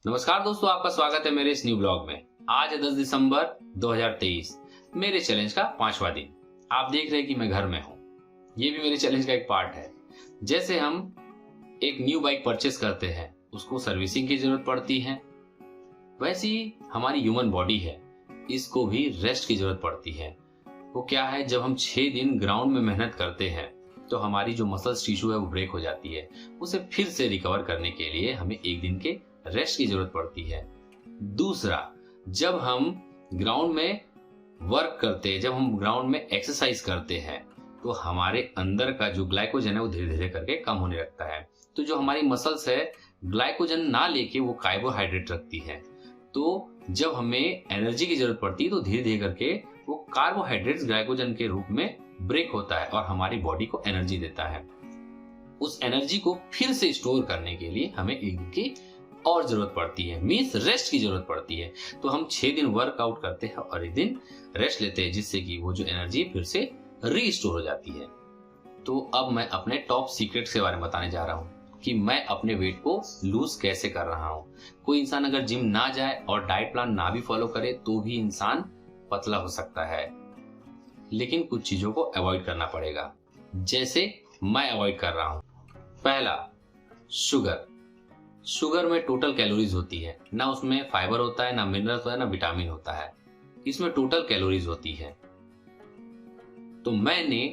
नमस्कार दोस्तों, आपका स्वागत है मेरे इस न्यू ब्लॉग में। आज है 10 दिसंबर 2023, मेरे चैलेंज का 5वां दिन। आप देख रहे हैं कि मैं घर में हूं। ये भी मेरे चैलेंज का एक पार्ट है। जैसे हम एक न्यू बाइक परचेस करते हैं, उसको सर्विसिंग की जरूरत पड़ती है, वैसी ही हमारी ह्यूमन बॉडी है, इसको भी रेस्ट की जरूरत पड़ती है। वो क्या है, जब हम 6 दिन ग्राउंड में मेहनत करते हैं तो हमारी जो मसल्स टिश्यू है वो ब्रेक हो जाती है। उसे फिर से रिकवर करने के लिए हमें एक दिन के रेस्ट की जरूरत पड़ती है। दूसरा, जब हम ग्राउंड में वर्क करते हैं, जब हम ग्राउंड में एक्सरसाइज करते हैं, तो हमारे अंदर का जो ग्लाइकोजन है वो धीरे धीरे करके कम होने लगता है। तो जो हमारी मसल्स है, ग्लाइकोजन ना लेके वो कार्बोहाइड्रेट रखती है। तो जब हमें एनर्जी की जरूरत पड़ती है तो धीरे धीरे करके वो कार्बोहाइड्रेट्स ग्लाइकोजन के रूप में ब्रेक होता है और हमारी बॉडी को एनर्जी देता है। उस एनर्जी को फिर से स्टोर करने के लिए हमें एक दिन की और जरूरत पड़ती है, मींस रेस्ट की जरूरत पड़ती है। तो हम 6 दिन वर्कआउट करते हैं और एक दिन रेस्ट लेते हैं, जिससे कि वो जो एनर्जी फिर से रीस्टोर हो जाती है। तो अब मैं अपने टॉप सीक्रेट्स के बारे में बताने जा रहा हूँ कि मैं अपने वेट को लूज कैसे कर रहा हूँ। कोई इंसान अगर जिम ना जाए और डाइट प्लान ना भी फॉलो करे तो भी इंसान पतला हो सकता है, लेकिन कुछ चीजों को अवॉइड करना पड़ेगा, जैसे मैं अवॉइड कर रहा हूं। पहला, शुगर में टोटल कैलोरीज होती है, ना उसमें फाइबर होता है, ना मिनरल्स होता है, ना विटामिन होता है। इसमें टोटल कैलोरीज होती है। तो मैंने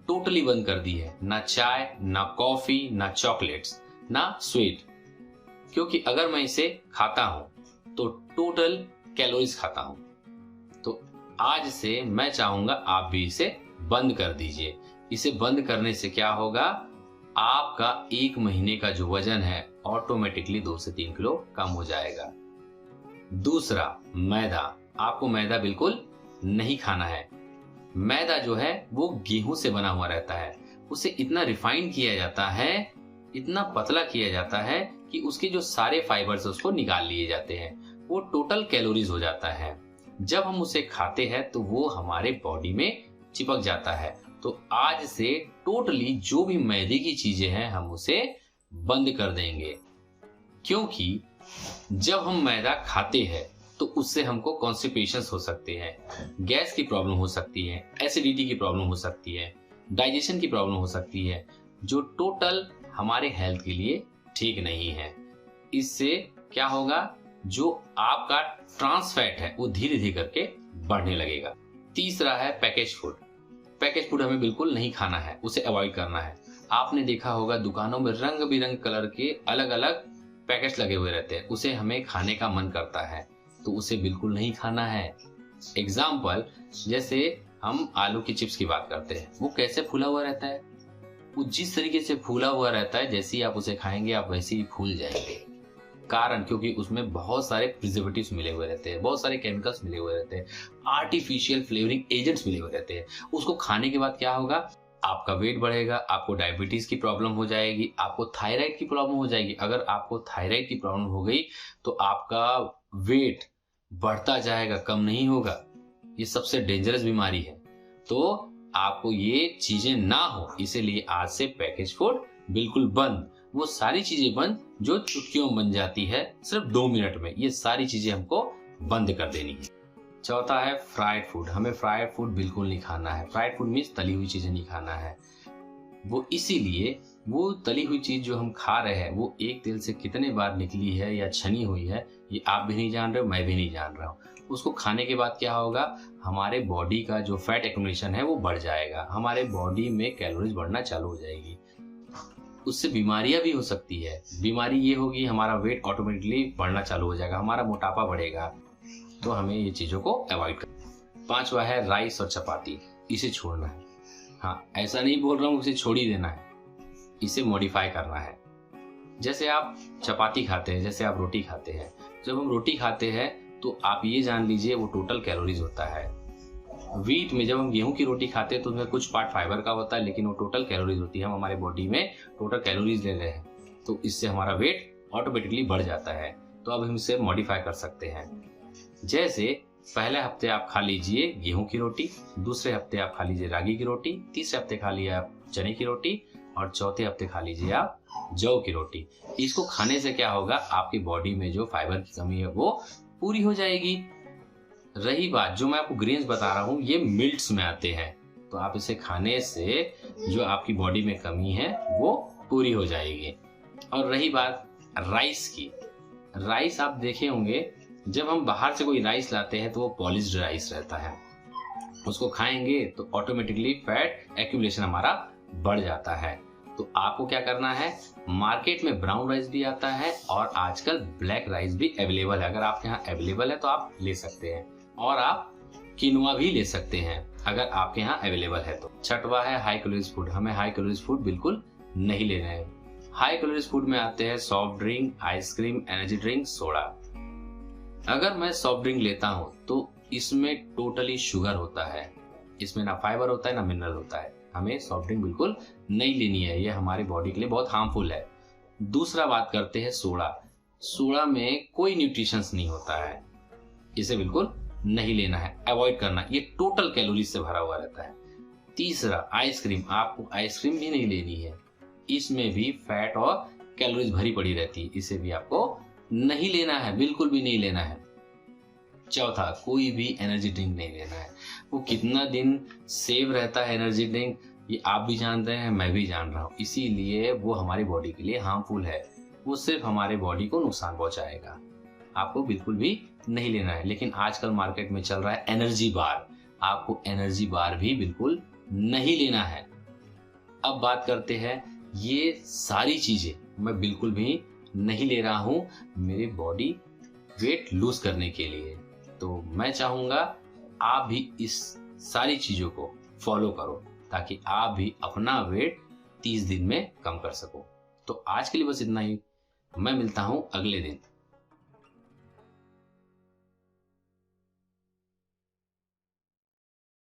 टोटली बंद कर दी है, ना चाय, ना कॉफी, ना चॉकलेट्स, ना स्वीट। क्योंकि अगर मैं इसे खाता हूं तो टोटल कैलोरीज खाता हूं। तो आज से मैं चाहूंगा आप भी इसे बंद कर दीजिए। इसे बंद करने से क्या होगा, आपका 1 महीने का जो वजन है ऑटोमेटिकली 2 से 3 किलो कम हो जाएगा। दूसरा, मैदा। आपको मैदा बिल्कुल नहीं खाना है। मैदा जो है वो गेहूं से बना हुआ रहता है। उसे इतना रिफाइन किया जाता है, इतना पतला किया जाता है कि उसके जो सारे फाइबर्स उसको निकाल लिए जाते हैं। वो टोटल कैलोरीज हो जाता है। जब हम उसे खाते हैं तो वो हमारे बॉडी में चिपक जाता है। तो आज से टोटली जो भी मैदे की चीजें हैं हम उसे बंद कर देंगे। क्योंकि जब हम मैदा खाते हैं तो उससे हमको कॉन्स्टिपेशन हो सकते हैं, गैस की प्रॉब्लम हो सकती है, एसिडिटी की प्रॉब्लम हो सकती है, डाइजेशन की प्रॉब्लम हो सकती है, जो टोटल हमारे हेल्थ के लिए ठीक नहीं है। इससे क्या होगा, जो आपका ट्रांस फैट है वो धीरे धीरे करके बढ़ने लगेगा। तीसरा है पैकेज फूड। पैकेज फूड हमें बिल्कुल नहीं खाना है, उसे अवॉइड करना है। आपने देखा होगा दुकानों में रंग बिरंग कलर के अलग अलग पैकेट लगे हुए रहते हैं, उसे हमें खाने का मन करता है तो उसे बिल्कुल नहीं खाना है। एग्जाम्पल, जैसे हम आलू की चिप्स की बात करते हैं, वो कैसे फूला हुआ रहता है, वो जिस तरीके से फूला हुआ रहता है, जैसे ही आप उसे खाएंगे आप वैसे ही फूल जाएंगे। कारण, क्योंकि उसमें बहुत सारे प्रिजर्वेटिव्स मिले हुए रहते हैं, बहुत सारे केमिकल्स मिले हुए रहते हैं, आर्टिफिशियल फ्लेवरिंग एजेंट्स मिले हुए रहते हैं। उसको खाने के बाद क्या होगा, आपका वेट बढ़ेगा, आपको डायबिटीज की प्रॉब्लम हो जाएगी, आपको थायराइड की प्रॉब्लम हो जाएगी। अगर आपको थायराइड की प्रॉब्लम हो गई तो आपका वेट बढ़ता जाएगा, कम नहीं होगा। ये सबसे डेंजरस बीमारी है। तो आपको ये चीजें ना हो, इसीलिए आज से पैकेज फूड बिल्कुल बंद। वो सारी चीजें बंद जो चुटकियों में बन जाती है सिर्फ 2 मिनट में, ये सारी चीजें हमको बंद कर देनी है। चौथा है फ्राइड फूड। हमें फ्राइड फूड बिल्कुल नहीं खाना है। फ्राइड फूड मीन्स तली हुई चीजें नहीं खाना है। वो इसीलिए, वो तली हुई चीज जो हम खा रहे हैं वो एक तेल से कितने बार निकली है या छनी हुई है, ये आप भी नहीं जान रहे हो, मैं भी नहीं जान रहा हूँ। उसको खाने के बाद क्या होगा, हमारे बॉडी का जो फैट एक्युमुलेशन है वो बढ़ जाएगा, हमारे बॉडी में कैलोरीज बढ़ना चालू हो जाएगी। उससे बीमारियां भी हो सकती है। बीमारी ये होगी, हमारा वेट ऑटोमेटिकली बढ़ना चालू हो जाएगा, हमारा मोटापा बढ़ेगा। तो हमें ये चीजों को अवॉइड करना। 5वां है राइस और चपाती, इसे छोड़ना है। हाँ, ऐसा नहीं बोल रहा हूँ इसे छोड़ ही देना है, इसे मॉडिफाई करना है। जैसे आप चपाती खाते हैं, जैसे आप रोटी खाते हैं, जब हम रोटी खाते हैं तो आप ये जान लीजिए वो टोटल कैलोरीज होता है। व्हीट में, जब हम गेहूं की रोटी खाते हैं तो उसमें कुछ पार्ट फाइबर का होता है, लेकिन वो टोटल कैलोरीज होती है। हम हमारे बॉडी में टोटल कैलोरीज ले रहे हैं, तो इससे हमारा वेट ऑटोमेटिकली बढ़ जाता है। तो अब हम इसे मॉडिफाई कर सकते हैं। जैसे पहले हफ्ते आप खा लीजिए गेहूं की रोटी, दूसरे हफ्ते आप खा लीजिए रागी की रोटी, तीसरे हफ्ते खा लीजिए आप चने की रोटी और चौथे हफ्ते खा लीजिए आप जौ की रोटी। इसको खाने से क्या होगा, आपकी बॉडी में जो फाइबर की कमी है वो पूरी हो जाएगी। रही बात जो मैं आपको ग्रेन्स बता रहा हूँ, ये मिल्ट्स में आते हैं, तो आप इसे खाने से जो आपकी बॉडी में कमी है वो पूरी हो जाएगी। और रही बात राइस की, राइस आप देखे होंगे जब हम बाहर से कोई राइस लाते हैं तो वो पॉलिश्ड राइस रहता है, उसको खाएंगे तो ऑटोमेटिकली फैट एक्यूमुलेशन हमारा बढ़ जाता है। तो आपको क्या करना है, मार्केट में ब्राउन राइस भी आता है और आजकल ब्लैक राइस भी अवेलेबल है। अगर आपके यहाँ अवेलेबल है तो आप ले सकते हैं, और आप किनुआ भी ले सकते हैं अगर आपके यहाँ अवेलेबल है तो। छठवा है हाई कैलोरीज फूड। हमें हाई कैलोरीज फूड बिल्कुल नहीं लेना है। हाई कैलोरीज फूड में आते हैं soft drink, ice cream, energy drink, soda. अगर मैं सॉफ्ट ड्रिंक लेता हूं तो इसमें टोटली शुगर होता है, इसमें ना फाइबर होता है ना मिनरल होता है। हमें सॉफ्ट ड्रिंक बिल्कुल नहीं लेनी है, ये हमारी बॉडी के लिए बहुत हार्मफुल है। दूसरा बात करते हैं सोडा। सोडा में कोई न्यूट्रिशंस नहीं होता है, इसे बिल्कुल नहीं लेना है, अवॉइड करना, ये टोटल कैलोरीज से भरा हुआ रहता है। तीसरा आइसक्रीम, आपको आइसक्रीम भी नहीं लेनी है, इसमें भी फैट और कैलोरीज भरी पड़ी रहती है, इसे भी आपको नहीं लेना है, बिल्कुल भी नहीं लेना है। चौथा, कोई भी एनर्जी ड्रिंक नहीं लेना है। वो कितना दिन सेव रहता है एनर्जी ड्रिंक, ये आप भी जानते हैं, मैं भी जान रहा हूँ, इसीलिए वो हमारी बॉडी के लिए हार्मफुल है, वो सिर्फ हमारे बॉडी को नुकसान पहुंचाएगा, आपको बिल्कुल भी नहीं लेना है। लेकिन आजकल मार्केट में चल रहा है एनर्जी बार, आपको एनर्जी बार भी बिल्कुल नहीं लेना है। अब बात करते हैं, ये सारी चीजें मैं बिल्कुल भी नहीं ले रहा हूं मेरी बॉडी वेट लूज करने के लिए, तो मैं चाहूंगा आप भी इस सारी चीजों को फॉलो करो ताकि आप भी अपना वेट 30 दिन में कम कर सको। तो आज के लिए बस इतना ही, मैं मिलता हूं अगले दिन।